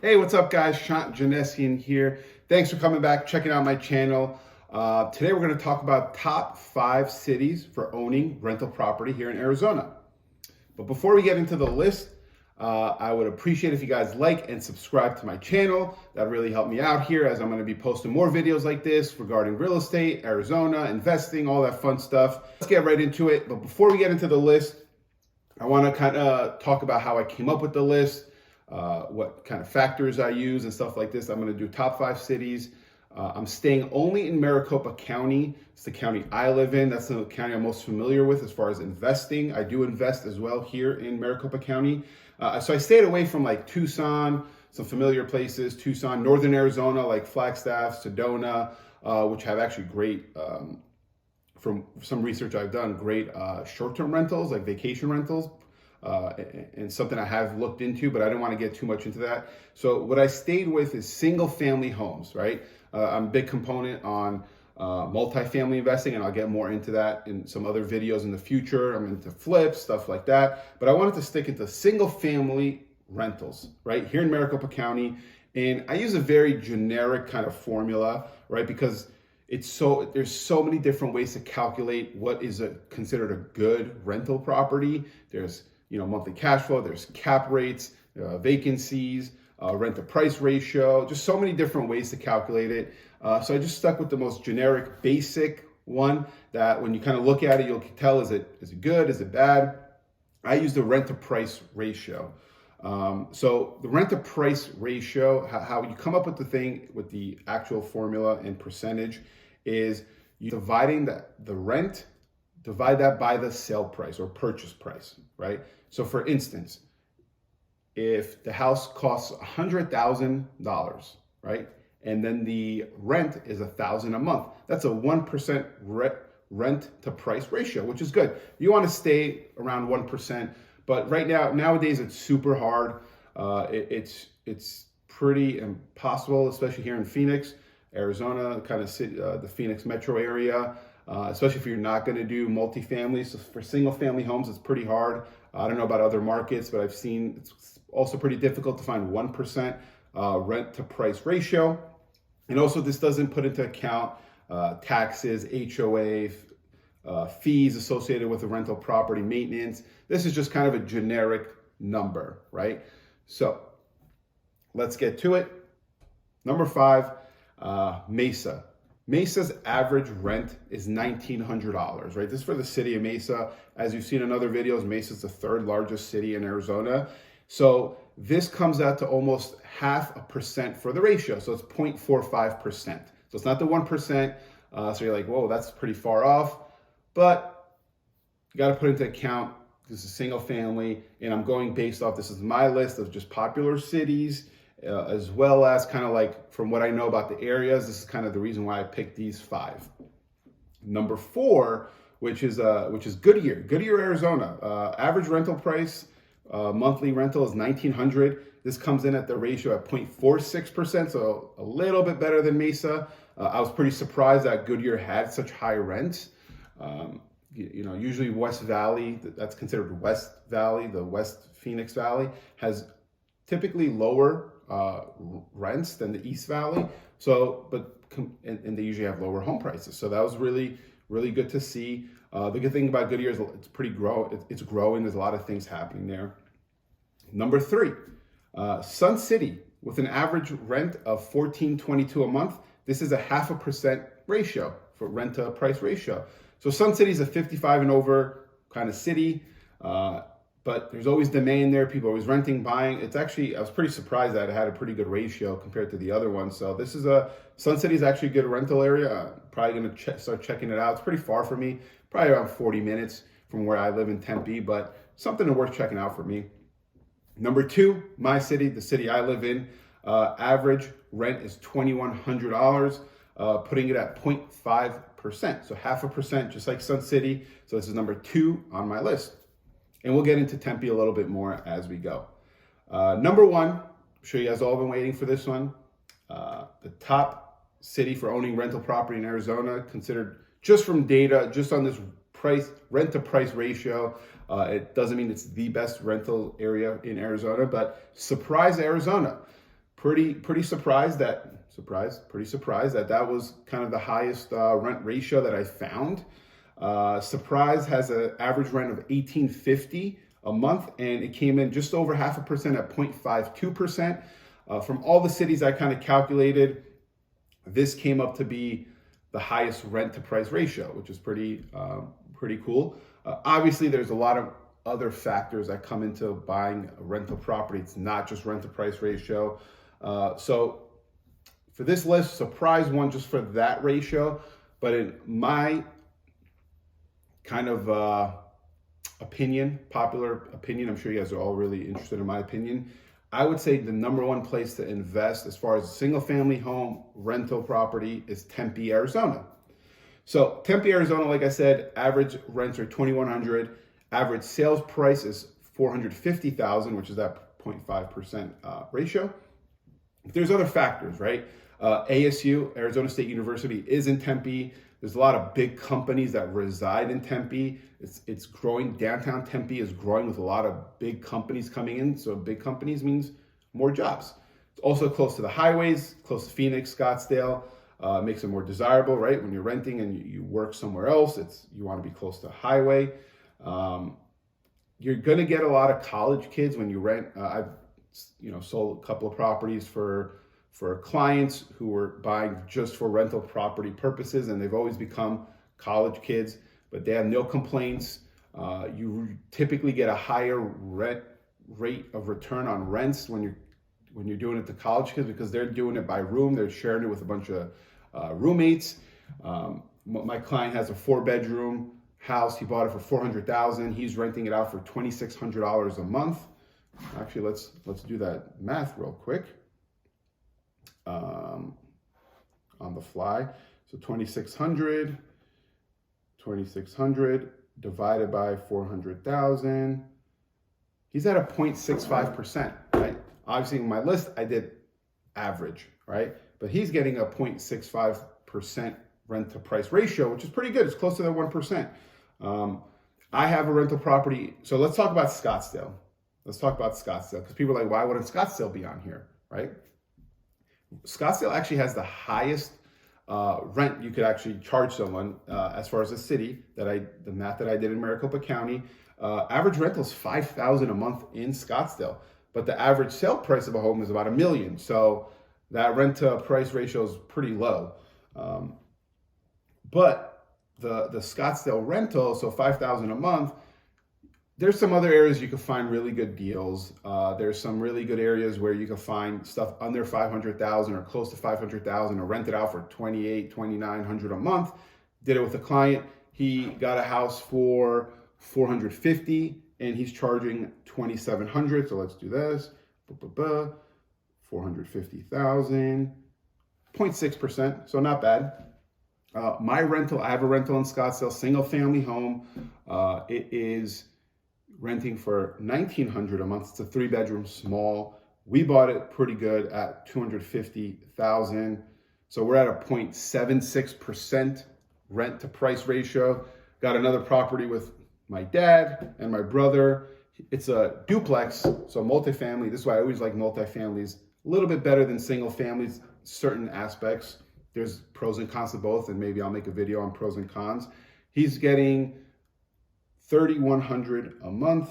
Hey, what's up guys? Shant Janessian here. Thanks for coming back, checking out my channel. Today we're going to talk about top 5 cities for owning rental property here in Arizona. But before we get into the list, I would appreciate if you guys like and subscribe to my channel. That really help me out here as I'm going to be posting more videos like this regarding real estate, Arizona, investing, all that fun stuff. Let's get right into it. But before we get into the list, I want to kind of talk about how I came up with the list. What kind of factors I use and stuff like this. I'm going to do top 5 cities. I'm staying only in Maricopa County. It's the county I live in. That's the county I'm most familiar with as far as investing. I do invest as well here in Maricopa County. So I stayed away from like Tucson, some familiar places, Tucson, Northern Arizona, like Flagstaff, Sedona, which have actually great, from some research I've done, great short-term rentals, like vacation rentals. And something I have looked into, but I didn't want to get too much into that. So what I stayed with is single family homes, right? I'm a big component on multifamily investing, and I'll get more into that in some other videos in the future. I'm into flips, stuff like that. But I wanted to stick into single family rentals, right? Here in Maricopa County. And I use a very generic kind of formula, right? Because there's so many different ways to calculate what is considered a good rental property. There's monthly cash flow, there's cap rates, vacancies, rent to price ratio, just so many different ways to calculate it. So I just stuck with the most generic, basic one that when you kind of look at it, you'll tell, is it good, is it bad? I use the rent to price ratio. So the rent to price ratio, how you come up with the actual formula and percentage is you dividing the rent, divide that by the sale price or purchase price, right? So for instance, if the house costs $100,000, right? And then the rent is $1,000 a month, that's a 1% rent to price ratio, which is good. You want to stay around 1%, but nowadays it's super hard. It's pretty impossible, especially here in Phoenix, Arizona, kind of the Phoenix metro area. Especially if you're not going to do multifamily. So for single family homes, it's pretty hard. I don't know about other markets, but I've seen it's also pretty difficult to find 1% rent to price ratio. And also this doesn't put into account taxes, HOA, fees associated with the rental property maintenance. This is just kind of a generic number, right? So let's get to it. Number 5, Mesa. Mesa's average rent is $1,900, right? This is for the city of Mesa. As you've seen in other videos, Mesa is the 3rd largest city in Arizona. So this comes out to almost 0.5% for the ratio. So it's 0.45%. So it's not the 1%. So you're like, whoa, that's pretty far off. But you got to put into account, this is single family, and I'm going based off, this is my list of just popular cities, as well as kind of like from what I know about the areas. This is kind of the reason why I picked these 5. Number 4, which is Goodyear, Arizona. Average rental price, monthly rental is $1,900. This comes in at the ratio at 0.46%, so a little bit better than Mesa. I was pretty surprised that Goodyear had such high rents. Usually West Valley, that's considered West Valley, the West Phoenix Valley, has typically lower rents than the East Valley. So, and they usually have lower home prices. So that was really, really good to see. The good thing about Goodyear is it's it's growing. There's a lot of things happening there. Number 3, Sun City with an average rent of $1,422 a month. This is a 0.5% ratio for rent to price ratio. So Sun City is a 55 and over kind of city. But there's always demand there. People are always renting, buying. I was pretty surprised that it had a pretty good ratio compared to the other ones. So Sun City is actually a good rental area. Probably going to start checking it out. It's pretty far from me, probably around 40 minutes from where I live in Tempe, but something worth checking out for me. Number 2, my city, the city I live in, average rent is $2,100, putting it at 0.5%. So 0.5%, just like Sun City. So this is number 2 on my list. And we'll get into Tempe a little bit more as we go. Number 1, I'm sure you guys all been waiting for this one. The top city for owning rental property in Arizona, considered just from data, just on this rent to price ratio. It doesn't mean it's the best rental area in Arizona, but surprise Arizona. pretty surprised that that was kind of the highest rent ratio that I found. Surprise has an average rent of $1,850 a month, and it came in just over 0.5% at 0.52%. From all the cities I kind of calculated, this came up to be the highest rent to price ratio, which is pretty cool. Obviously, there's a lot of other factors that come into buying a rental property. It's not just rent to price ratio. So for this list, Surprise won just for that ratio. But in my kind of popular opinion, I'm sure you guys are all really interested in my opinion, I would say the number one place to invest as far as single family home rental property is Tempe, Arizona. So Tempe, Arizona, like I said, average rents are $2,100. Average sales price is $450,000, which is that 0.5% ratio. There's other factors, right? ASU, Arizona State University, is in Tempe. There's a lot of big companies that reside in Tempe. It's growing. Downtown Tempe is growing with a lot of big companies coming in. So big companies means more jobs. It's also close to the highways, close to Phoenix, Scottsdale. Makes it more desirable, right? When you're renting and you work somewhere else, you want to be close to a highway. You're going to get a lot of college kids when you rent. I've sold a couple of properties for clients who were buying just for rental property purposes, and they've always become college kids, but they have no complaints. You typically get a higher rate of return on rents when you're doing it to college kids, because they're doing it by room. They're sharing it with a bunch of roommates. My client has a 4-bedroom house. He bought it for $400,000. He's renting it out for $2,600 a month. Actually, let's do that math real quick on the fly. So 2,600 divided by 400,000. He's at a 0.65%, right? Obviously, in my list, I did average, right? But he's getting a 0.65% rent to price ratio, which is pretty good. It's close to the 1%. I have a rental property. So let's talk about Scottsdale. Because people are like, why wouldn't Scottsdale be on here, right? Scottsdale actually has the highest rent you could actually charge someone as far as a city. The math that I did in Maricopa County, average rental is $5,000 a month in Scottsdale, but the average sale price of a home is about $1 million. So that rent to price ratio is pretty low. But the Scottsdale rental, so $5,000 a month, there's some other areas you can find really good deals. There's some really good areas where you can find stuff under $500,000 or close to $500,000 or rent it out for $2,800, $2,900 a month. Did it with a client. He got a house for $450,000 and he's charging $2,700. So let's do this. 450,000, 0.6%. So not bad. My rental, I have a rental in Scottsdale, single family home. It is renting for $1,900 a month. It's a 3-bedroom small. We bought it pretty good at $250,000. So we're at a 0.76% rent to price ratio. Got another property with my dad and my brother. It's a duplex, so multifamily. This is why I always like multifamilies. A little bit better than single families, certain aspects. There's pros and cons to both, and maybe I'll make a video on pros and cons. He's getting $3,100 a month,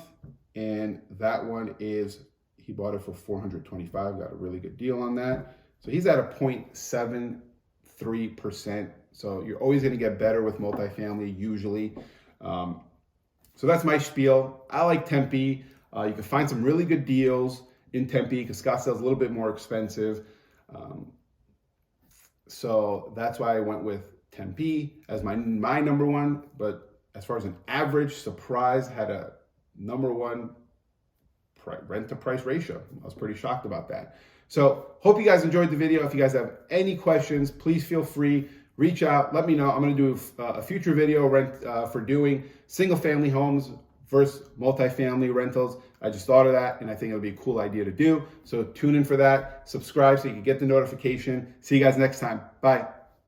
and that one is, he bought it for $425. Got a really good deal on that. So he's at a 0.73%. So you're always going to get better with multifamily usually. So that's my spiel. I like Tempe. You can find some really good deals in Tempe because Scottsdale's a little bit more expensive. So that's why I went with Tempe as my number one. But as far as an average, Surprise had a number one rent to price ratio. I was pretty shocked about that. So hope you guys enjoyed the video. If you guys have any questions, please feel free, reach out, let me know. I'm going to do a future video for doing single family homes versus multifamily rentals. I just thought of that and I think it'll be a cool idea to do. So tune in for that, subscribe so you can get the notification. See you guys next time. Bye.